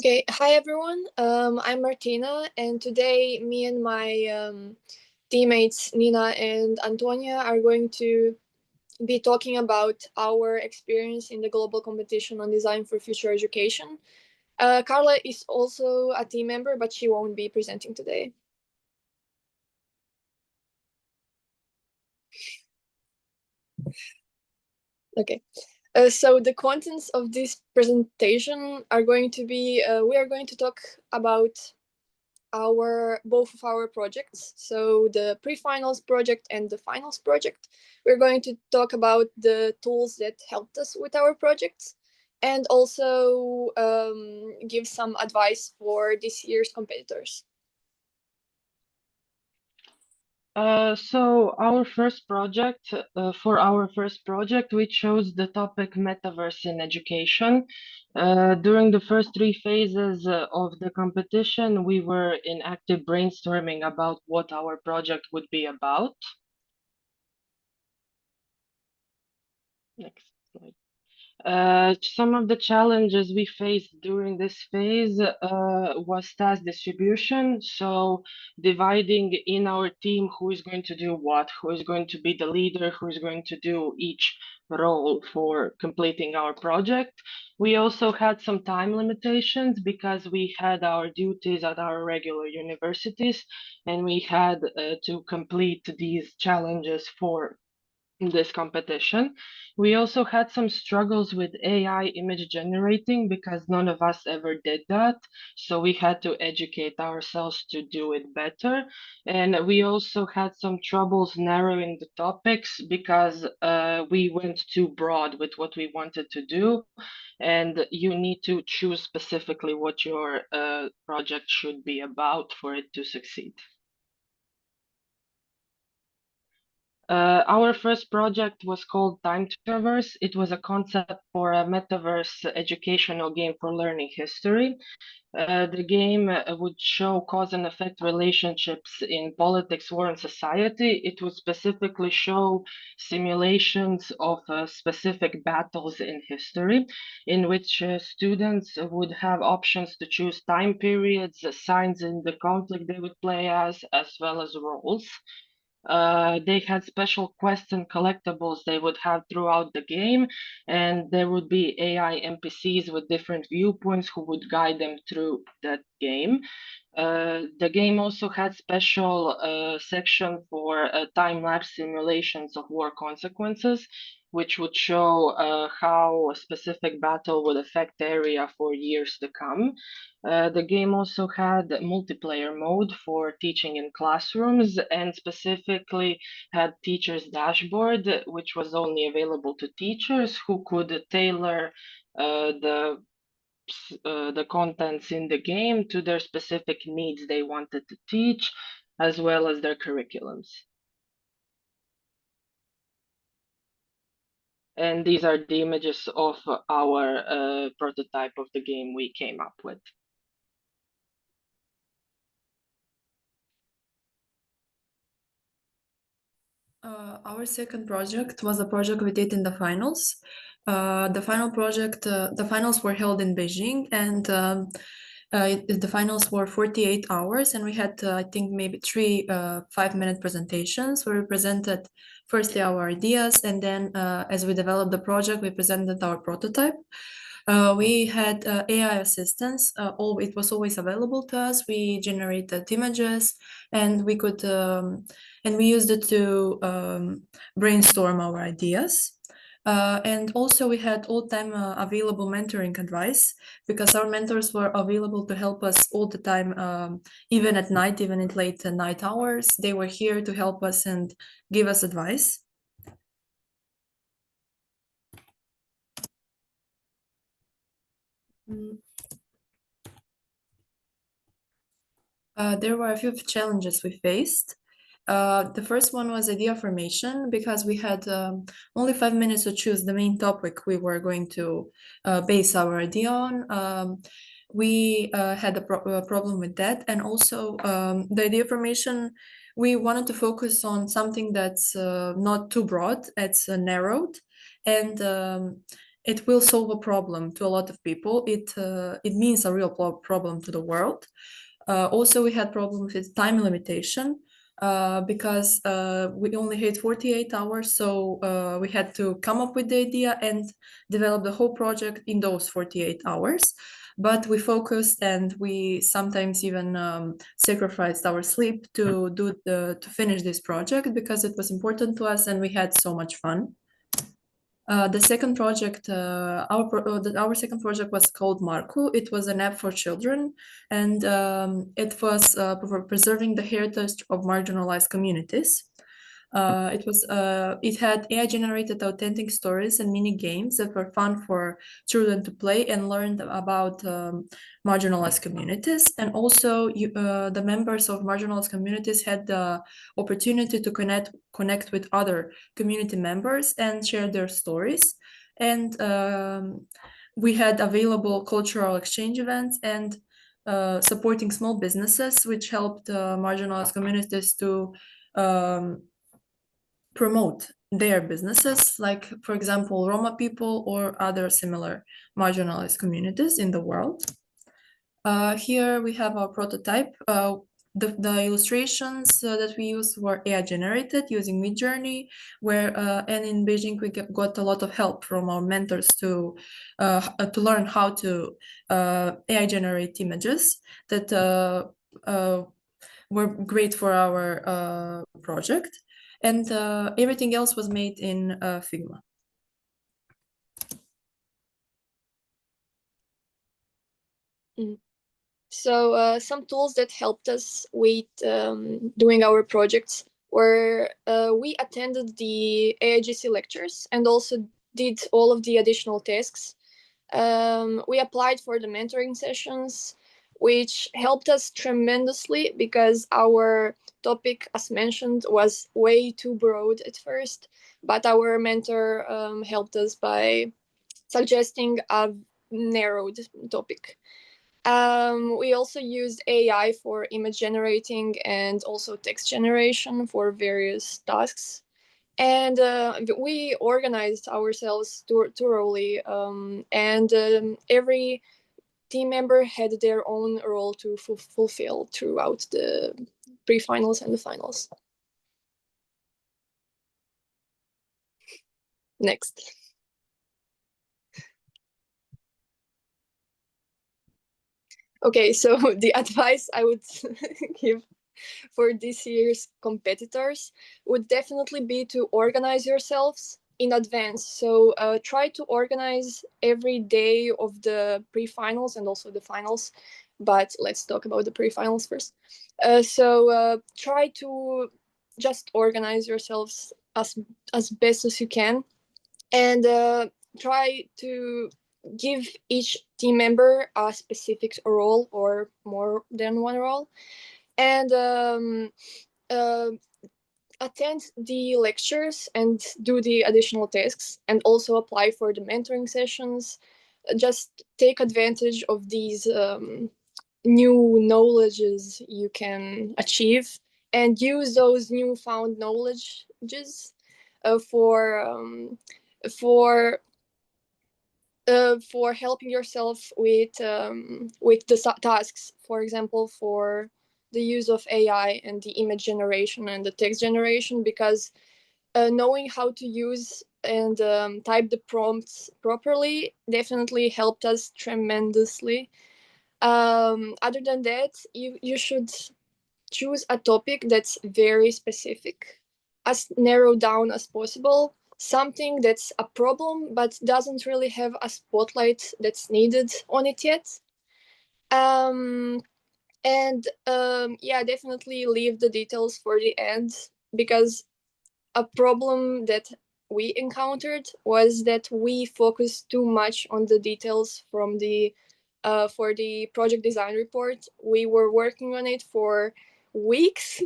Okay, hi everyone. I'm Martina, and today me and my teammates Nina and Antonija are going to be talking about our experience in the global competition on design for future education. Karla is also a team member, but she won't be presenting today. Okay. So the contents of this presentation are going to be we are going to talk about both of our projects, so the pre-finals project and the finals project. We're going to talk about the tools that helped us with our projects, and also give some advice for this year's competitors. For our first project, we chose the topic Metaverse in Education. During the first three phases of the competition, we were in active brainstorming about what our project would be about. Next slide. Some of the challenges we faced during this phase was task distribution. So dividing in our team who is going to do what, who is going to be the leader, who is going to do each role for completing our project. We also had some time limitations because we had our duties at our regular universities, and we had to complete these challenges for this competition. We also had some struggles with AI image generating because none of us ever did that. So we had to educate ourselves to do it better. And we also had some troubles narrowing the topics because we went too broad with what we wanted to do. And you need to choose specifically what your project should be about for it to succeed. Our first project was called Time Traverse. It was a concept for a metaverse educational game for learning history. The game would show cause and effect relationships in politics, war, and society. It would specifically show simulations of specific battles in history, in which students would have options to choose time periods, signs in the conflict they would play as well as roles. They had special quests and collectibles they would have throughout the game, and there would be AI NPCs with different viewpoints who would guide them through that game. The game also had special section for time-lapse simulations of war consequences, which would show how a specific battle would affect the area for years to come. The game also had multiplayer mode for teaching in classrooms and specifically had teachers dashboard, which was only available to teachers who could tailor the contents in the game to their specific needs they wanted to teach, as well as their curriculums. And these are the images of our prototype of the game we came up with. Our second project was a project we did in the finals. The finals were held in Beijing, and the finals were 48 hours, and we had, I think, maybe three 5-minute presentations where we presented firstly our ideas, and then as we developed the project, we presented our prototype. We had AI assistants. It was always available to us. We generated images, and we used it to brainstorm our ideas. And also we had all-time available mentoring advice because our mentors were available to help us all the time, even at night, even in late night hours. They were here to help us and give us advice. There were a few challenges we faced. The first one was idea formation because we had only 5 minutes to choose the main topic we were going to base our idea on. We had a problem with that, and also the idea formation, we wanted to focus on something that's not too broad, it's narrowed, and it will solve a problem to a lot of people. It means a real problem to the world. Also, we had problems with time limitation because we only had 48 hours, so we had to come up with the idea and develop the whole project in those 48 hours. But we focused, and we sometimes even sacrificed our sleep to finish this project because it was important to us, and we had so much fun. The second project, our second project was called Marku. It was an app for children, and it was for preserving the heritage of marginalized communities. It had AI-generated authentic stories and mini games that were fun for children to play and learn about marginalized communities. And also, the members of marginalized communities had the opportunity to connect with other community members and share their stories. And we had available cultural exchange events and supporting small businesses, which helped marginalized communities to promote their businesses, like, for example, Roma people or other similar marginalized communities in the world. Here we have our prototype. The illustrations that we used were AI generated using Midjourney, and in Beijing we got a lot of help from our mentors to learn how to AI generate images that were great for our project, and everything else was made in Figma. So some tools that helped us with doing our projects were we attended the AIGC lectures and also did all of the additional tasks. We applied for the mentoring sessions, which helped us tremendously because our topic, as mentioned, was way too broad at first, but our mentor helped us by suggesting a narrowed topic. We also used AI for image generating and also text generation for various tasks. And we organized ourselves thoroughly, and every team member had their own role to fulfill throughout the pre-finals and the finals. Next. Okay, so the advice I would give for this year's competitors would definitely be to organize yourselves in advance. So try to organize every day of the pre-finals and also the finals. But let's talk about the pre-finals first. So try to just organize yourselves as best as you can, and try to give each team member a specific role or more than one role, and attend the lectures and do the additional tasks, and also apply for the mentoring sessions. Just take advantage of these new knowledges you can achieve, and use those newfound knowledges for helping yourself with the tasks. For example, for the use of AI and the image generation and the text generation, because knowing how to use and type the prompts properly definitely helped us tremendously. Other than that, you should choose a topic that's very specific, as narrowed down as possible, something that's a problem but doesn't really have a spotlight that's needed on it yet. And yeah, definitely leave the details for the end, because a problem that we encountered was that we focused too much on the details from the for the project design report. We were working on it for weeks,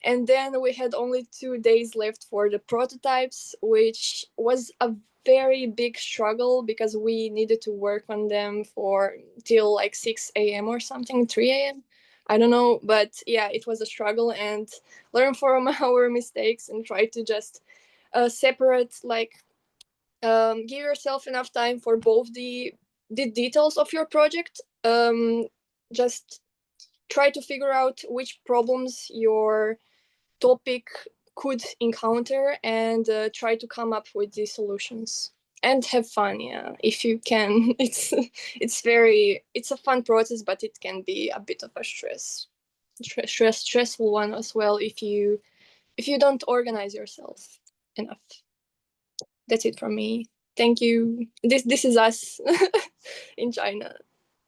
and then we had only 2 days left for the prototypes, which was a very big struggle because we needed to work on them for till like 6 a.m. or something, 3 a.m. I don't know, but yeah, it was a struggle, and learn from our mistakes and try to just separate like Give yourself enough time for both the details of your project. Just try to figure out which problems your topic could encounter, and try to come up with the solutions, and have fun. Yeah, if you can. It's a fun process, but it can be a bit of a stressful one as well if you don't organize yourself enough. That's it from me. Thank you. This is us in China.